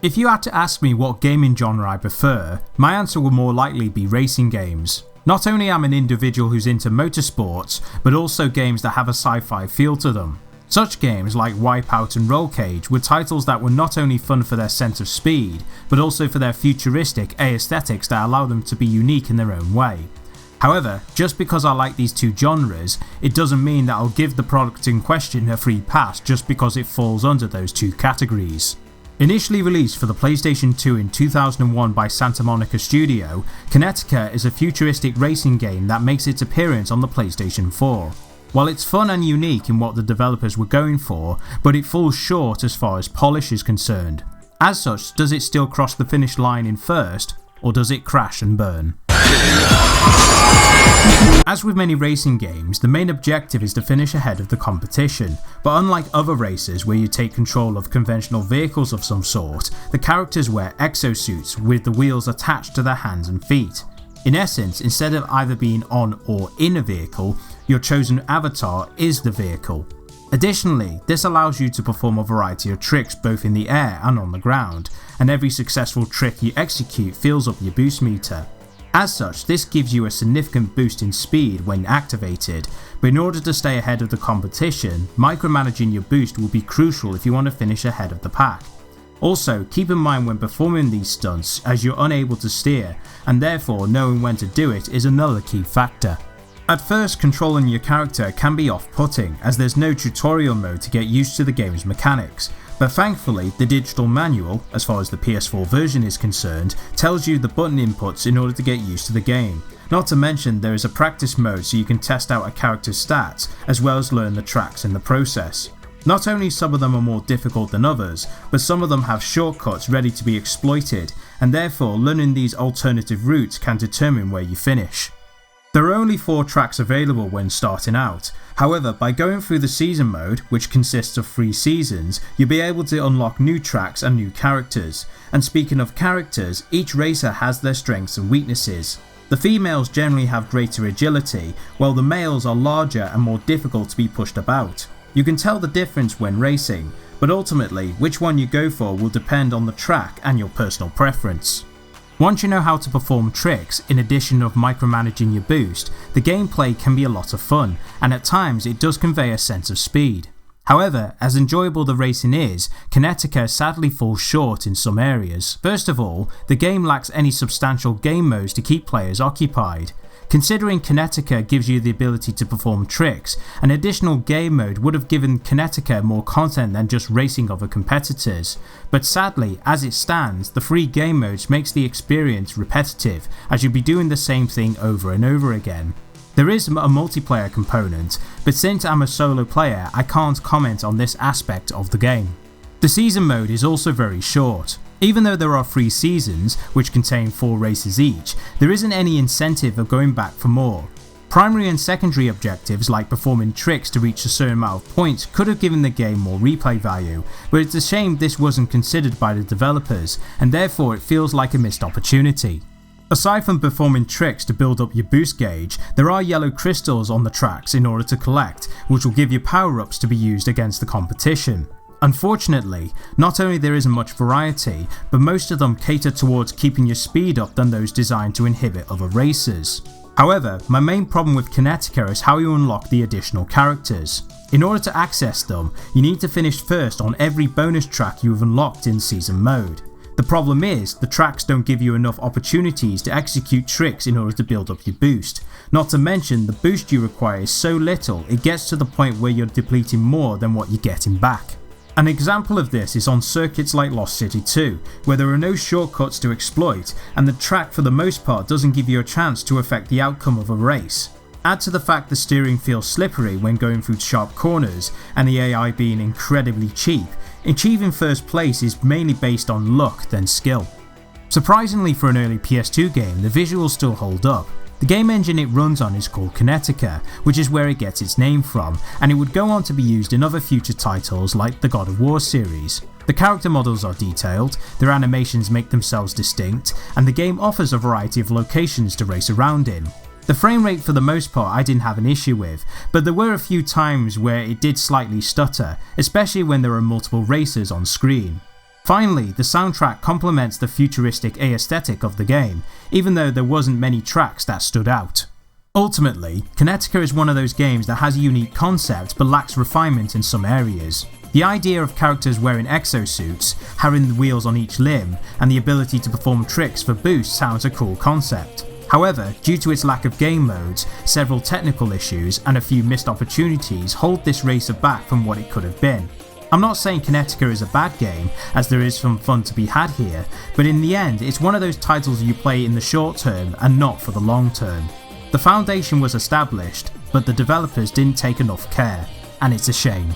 If you had to ask me what gaming genre I prefer, my answer would more likely be racing games. Not only am I an individual who's into motorsports, but also games that have a sci-fi feel to them. Such games like Wipeout and Roll Cage were titles that were not only fun for their sense of speed, but also for their futuristic aesthetics that allow them to be unique in their own way. However, just because I like these two genres, it doesn't mean that I'll give the product in question a free pass just because it falls under those two categories. Initially released for the PlayStation 2 in 2001 by Santa Monica Studio, Kinetica is a futuristic racing game that makes its appearance on the PlayStation 4. While it's fun and unique in what the developers were going for, but it falls short as far as polish is concerned. As such, does it still cross the finish line in first, or does it crash and burn? As with many racing games, the main objective is to finish ahead of the competition, but unlike other races where you take control of conventional vehicles of some sort, the characters wear exosuits with the wheels attached to their hands and feet. In essence, instead of either being on or in a vehicle, your chosen avatar is the vehicle. Additionally, this allows you to perform a variety of tricks both in the air and on the ground, and every successful trick you execute fills up your boost meter. As such, this gives you a significant boost in speed when activated, but in order to stay ahead of the competition, micromanaging your boost will be crucial if you want to finish ahead of the pack. Also, keep in mind when performing these stunts as you're unable to steer, and therefore knowing when to do it is another key factor. At first, controlling your character can be off-putting as there's no tutorial mode to get used to the game's mechanics, but thankfully the digital manual, as far as the PS4 version is concerned, tells you the button inputs in order to get used to the game. Not to mention there is a practice mode so you can test out a character's stats as well as learn the tracks in the process. Not only some of them are more difficult than others, but some of them have shortcuts ready to be exploited, and therefore learning these alternative routes can determine where you finish. There are only 4 tracks available when starting out. However, by going through the season mode, which consists of 3 seasons, you'll be able to unlock new tracks and new characters. And speaking of characters, each racer has their strengths and weaknesses. The females generally have greater agility, while the males are larger and more difficult to be pushed about. You can tell the difference when racing, but ultimately which one you go for will depend on the track and your personal preference. Once you know how to perform tricks, in addition of micromanaging your boost, the gameplay can be a lot of fun, and at times it does convey a sense of speed. However, as enjoyable the racing is, Kinetica sadly falls short in some areas. First of all, the game lacks any substantial game modes to keep players occupied. Considering Kinetica gives you the ability to perform tricks, an additional game mode would have given Kinetica more content than just racing other competitors, but sadly, as it stands, the free game modes makes the experience repetitive, as you'll be doing the same thing over and over again. There is a multiplayer component, but since I'm a solo player, I can't comment on this aspect of the game. The season mode is also very short. Even though there are 3 seasons, which contain 4 races each, there isn't any incentive of going back for more. Primary and secondary objectives like performing tricks to reach a certain amount of points could have given the game more replay value, but it's a shame this wasn't considered by the developers, and therefore it feels like a missed opportunity. Aside from performing tricks to build up your boost gauge, there are yellow crystals on the tracks in order to collect, which will give you power-ups to be used against the competition. Unfortunately, not only there isn't much variety, but most of them cater towards keeping your speed up than those designed to inhibit other races. However, my main problem with Kinetica is how you unlock the additional characters. In order to access them, you need to finish first on every bonus track you have unlocked in season mode. The problem is, the tracks don't give you enough opportunities to execute tricks in order to build up your boost. Not to mention, the boost you require is so little it gets to the point where you're depleting more than what you're getting back. An example of this is on circuits like Lost City 2, where there are no shortcuts to exploit, and the track for the most part doesn't give you a chance to affect the outcome of a race. Add to the fact the steering feels slippery when going through sharp corners, and the AI being incredibly cheap, achieving first place is mainly based on luck than skill. Surprisingly for an early PS2 game, the visuals still hold up. The game engine it runs on is called Kinetica, which is where it gets its name from, and it would go on to be used in other future titles like the God of War series. The character models are detailed, their animations make themselves distinct, and the game offers a variety of locations to race around in. The frame rate for the most part I didn't have an issue with, but there were a few times where it did slightly stutter, especially when there are multiple racers on screen. Finally, the soundtrack complements the futuristic aesthetic of the game, even though there wasn't many tracks that stood out. Ultimately, Kinetica is one of those games that has a unique concept but lacks refinement in some areas. The idea of characters wearing exosuits, having the wheels on each limb, and the ability to perform tricks for boosts sounds a cool concept. However, due to its lack of game modes, several technical issues, and a few missed opportunities hold this racer back from what it could have been. I'm not saying Kinetica is a bad game, as there is some fun to be had here, but in the end it's one of those titles you play in the short term and not for the long term. The foundation was established, but the developers didn't take enough care, and it's a shame.